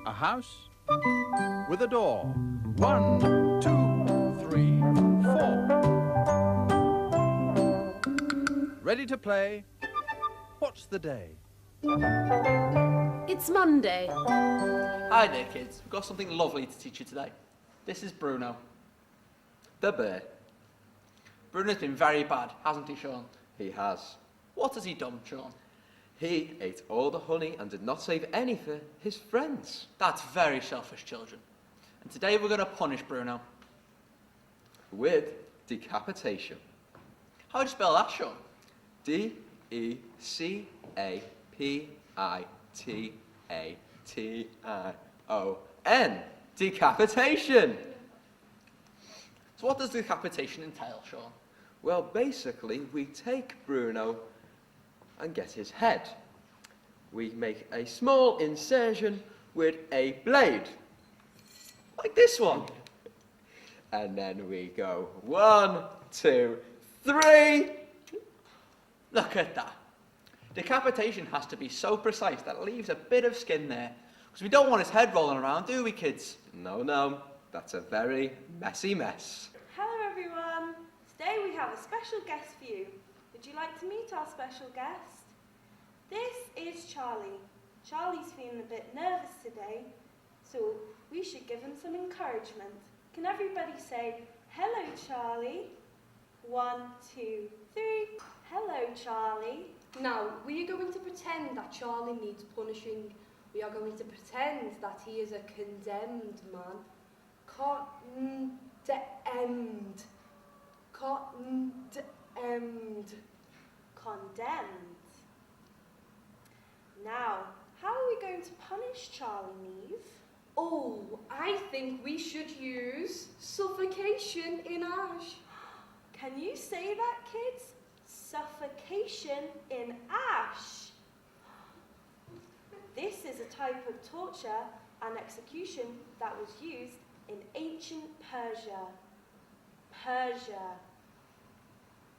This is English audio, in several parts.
A house with a door. 1, 2, 3, 4. Ready to play? What's the day? It's Monday. Hi there, kids. We've got something lovely to teach you today. This is Bruno. The bear. Bruno's been very bad, hasn't he, Sean? He has. What has he done, Sean? He ate all the honey and did not save any for his friends. That's very selfish, children. And today we're going to punish Bruno. With decapitation. How do you spell that, Sean? D-E-C-A-P-I-T-A-T-I-O-N. Decapitation. So what does decapitation entail, Sean? Well, basically, we take Bruno and get his head. We make a small incision with a blade, like this one. And then we go 1, 2, 3. Look at that. Decapitation has to be so precise that it leaves a bit of skin there. Because we don't want his head rolling around, do we, kids? No, that's a very messy mess. Hello everyone! Today we have a special guest for you. Would you like to meet our special guest? This is Charlie. Charlie's feeling a bit nervous today, so we should give him some encouragement. Can everybody say, hello Charlie? 1, 2, 3. Hello Charlie. Now, we are going to pretend that Charlie needs punishing. We are going to pretend that he is a condemned man. Condemned. Condemned. Now, how are we going to punish Charlie, Neve? Oh, I think we should use suffocation in ash. Can you say that, kids? Suffocation in ash. This is a type of torture and execution that was used in ancient Persia.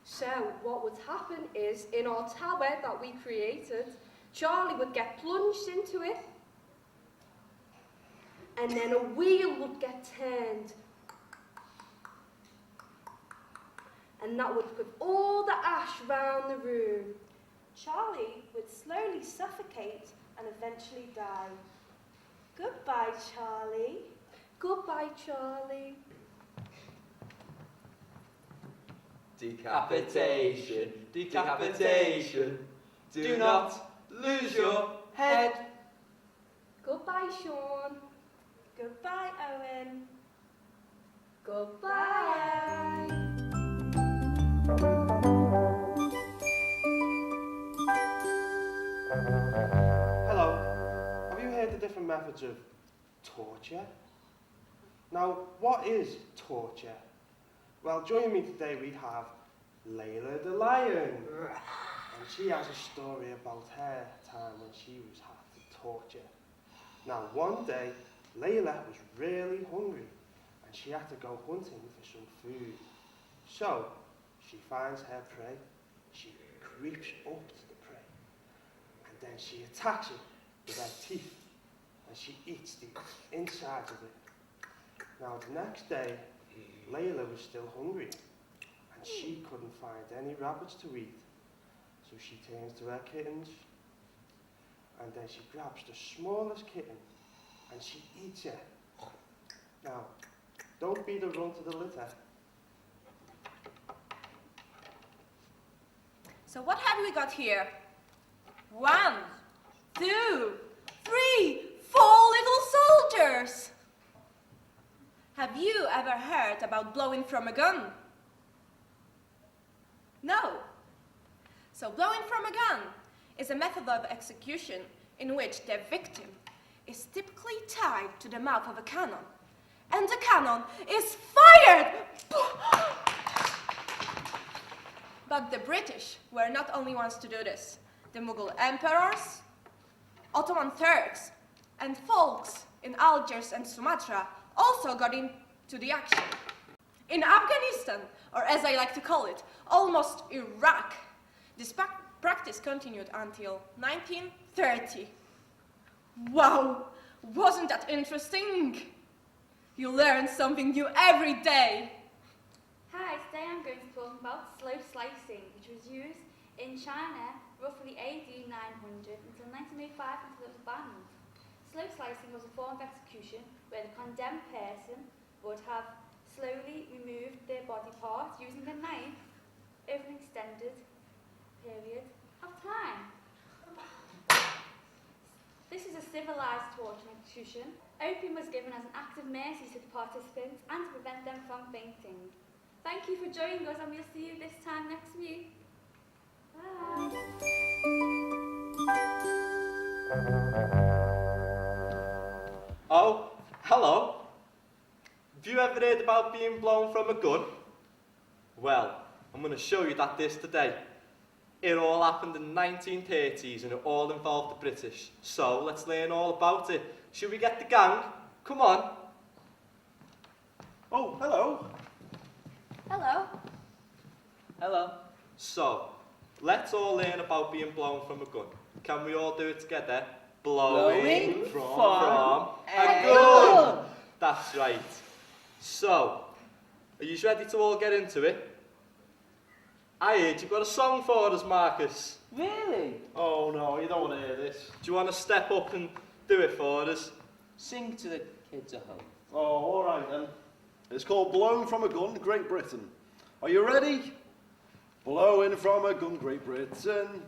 So, what would happen is, in our tower that we created, Charlie would get plunged into it, and then a wheel would get turned. And that would put all the ash round the room. Charlie would slowly suffocate and eventually die. Goodbye, Charlie. Goodbye, Charlie. Decapitation, decapitation. Do not lose your head. Goodbye, Sean. Goodbye, Owen. Goodbye. Hello. Have you heard the different methods of torture? Now, what is torture? Well, joining me today we have Layla the Lion. And she has a story about her time when she was had to torture. Now, one day, Layla was really hungry and she had to go hunting for some food. So, she finds her prey, she creeps up to the prey, and then she attacks it with her teeth and she eats the inside of it. Now, the next day, Layla was still hungry and she couldn't find any rabbits to eat. So she turns to her kittens and then she grabs the smallest kitten and she eats it. Now, don't be the run to the litter. So what have we got here? 1, 2, 3, 4 little soldiers. Have you ever heard about blowing from a gun? No. So blowing from a gun is a method of execution in which the victim is typically tied to the mouth of a cannon, and the cannon is fired! But the British were not only ones to do this. The Mughal emperors, Ottoman Turks, and folks in Algiers and Sumatra also got into the action. In Afghanistan, or as I like to call it, almost Iraq, this practice continued until 1930. Wow! Wasn't that interesting? You learn something new every day. Hi, today I'm going to talk about slow slicing, which was used in China roughly AD 900 until 1905 until it was banned. Slow slicing was a form of execution where the condemned person would have slowly removed their body part using a knife over an extended period of time. This is a civilized torture and execution. Opium was given as an act of mercy to the participants and to prevent them from fainting. Thank you for joining us, and we'll see you this time next week. Bye. Oh, hello. Have you ever heard about being blown from a gun? Well, I'm going to show you that this today. It all happened in the 1930s and it all involved the British. So let's learn all about it. Should we get the gang? Come on. Oh, hello. Hello. Hello. So, let's all learn about being blown from a gun. Can we all do it together? Blowing from a gun. That's right. So, are you ready to all get into it? I heard you've got a song for us, Marcus. Really? Oh no, you don't want to hear this. Do you want to step up and do it for us? Sing to the kids at home. Oh, all right then. It's called Blown from a Gun, Great Britain. Are you ready? Blowing from a gun, Great Britain.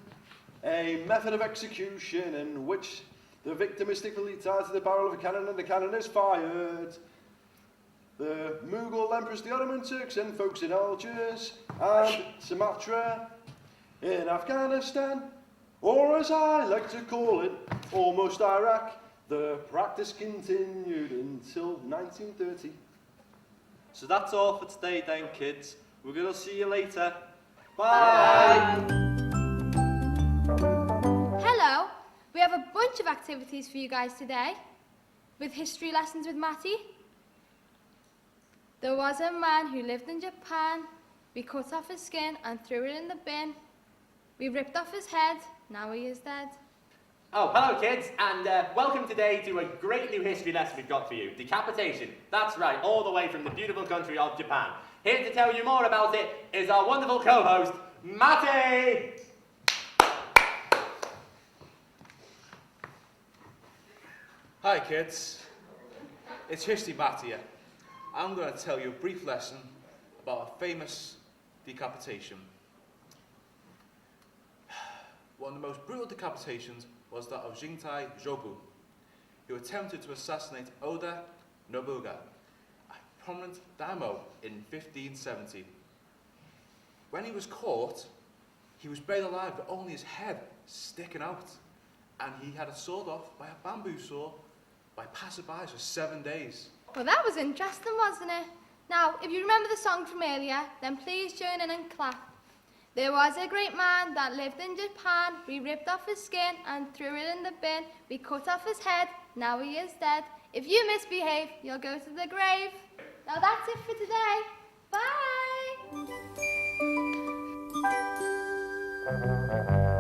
A method of execution in which the victim is secretly tied to the barrel of a cannon and the cannon is fired. The Mughal Emperors, the Ottoman Turks and folks in Algiers and Sumatra in Afghanistan, or as I like to call it, almost Iraq. The practice continued until 1930. So that's all for today then, kids. We're going to see you later. Bye. Hello, we have a bunch of activities for you guys today, with history lessons with Matty. There was a man who lived in Japan. We cut off his skin and threw it in the bin. We ripped off his head, now he is dead. Oh, hello kids, and welcome today to a great new history lesson we've got for you, decapitation. That's right, all the way from the beautiful country of Japan. Here to tell you more about it is our wonderful co-host, Matty! Hi kids, it's History Matt here. I'm going to tell you a brief lesson about a famous decapitation. One of the most brutal decapitations was that of Jingtai Zhobu, who attempted to assassinate Oda Nobunaga, a prominent daimyo, in 1570. When he was caught, he was buried alive with only his head sticking out, and he had it sawed off by a bamboo saw by passersby for 7 days. Well, that was interesting, wasn't it? Now, if you remember the song from earlier, then please join in and clap. There was a great man that lived in Japan. We ripped off his skin and threw it in the bin. We cut off his head, now he is dead. If you misbehave, you'll go to the grave. Now that's it for today. Bye!